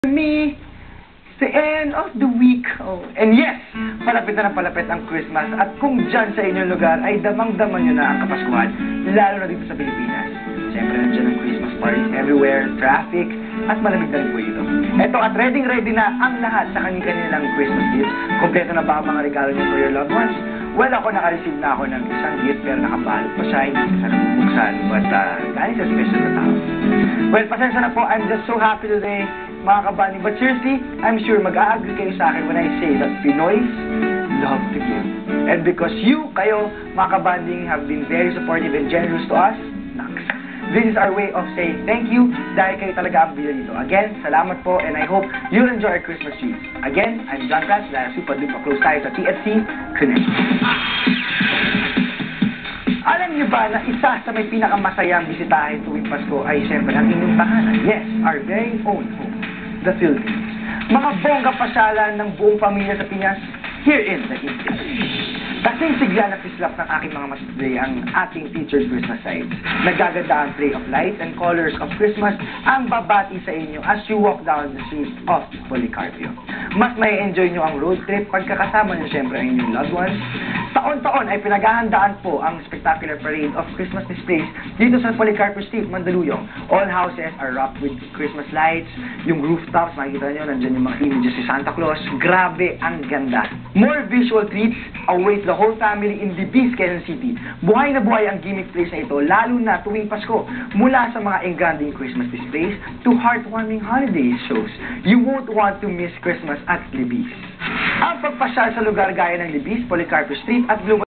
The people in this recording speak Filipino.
Me, it's the end of the week. Oh. And yes, palapit na palapit ang Christmas. At kung dyan sa inyong lugar ay damang-daman nyo na ang Kapaskuhan, lalo na dito sa Pilipinas. Siyempre, nandiyan ang Christmas parties everywhere, traffic, at malamig na rin po ito. Eto, at ready na ang lahat sa kanilang Christmas gifts. Kompleto na ba ang mga regalo niyo for your loved ones? Well, ako naka-receive na ako ng isang gift pero nakabalot pa siya, hindi ko sana bubuksan. But, galing sa special na tao. Well, pasensya na po, I'm just so happy today, mga kabani. But seriously, I'm sure mag-a-agree kayo sa akin when I say that Pinoys love to give. And because kayo, mga kabanding, have been very supportive and generous to us, naks. This is our way of saying thank you dahil kayo talaga ang bida dito. Again, salamat po and I hope you'll enjoy our Christmas trees. Again, I'm John Cass, dahil super duper close tayo sa TFC Connect. Alam niyo ba na isa sa may pinakamasayang bisitahin tuwing Pasko ay siyempre ang inyong tahanan? Yes, our very own home, the Philippines. Mga bongga pasyalan ng buong pamilya sa Pinas, here in the India. Kasing sigla na pislap ng aking mga masudlay ang ating featured Christmas sites. Nagaganda ang play of lights and colors of Christmas ang babati sa inyo as you walk down the street of Policarpio. Mas may enjoy nyo ang road trip pagkakasama nyo siyempre ang inyong loved ones. Taon-taon ay pinaghahandaan po ang spectacular parade of Christmas displays dito sa Policarpio Street, Mandaluyong. All houses are wrapped with Christmas lights. Yung rooftops, makikita nyo, nandyan yung mga images si Santa Claus. Grabe, ang ganda. More visual treats await the whole family in Libis, Quezon City. Buhay na buhay ang gimmick place na ito, lalo na tuwing Pasko. Mula sa mga engranding Christmas displays to heartwarming holiday shows. You won't want to miss Christmas at Libis. Ang pagpasyal sa lugar gaya ng Libis, Policarpio Street at Global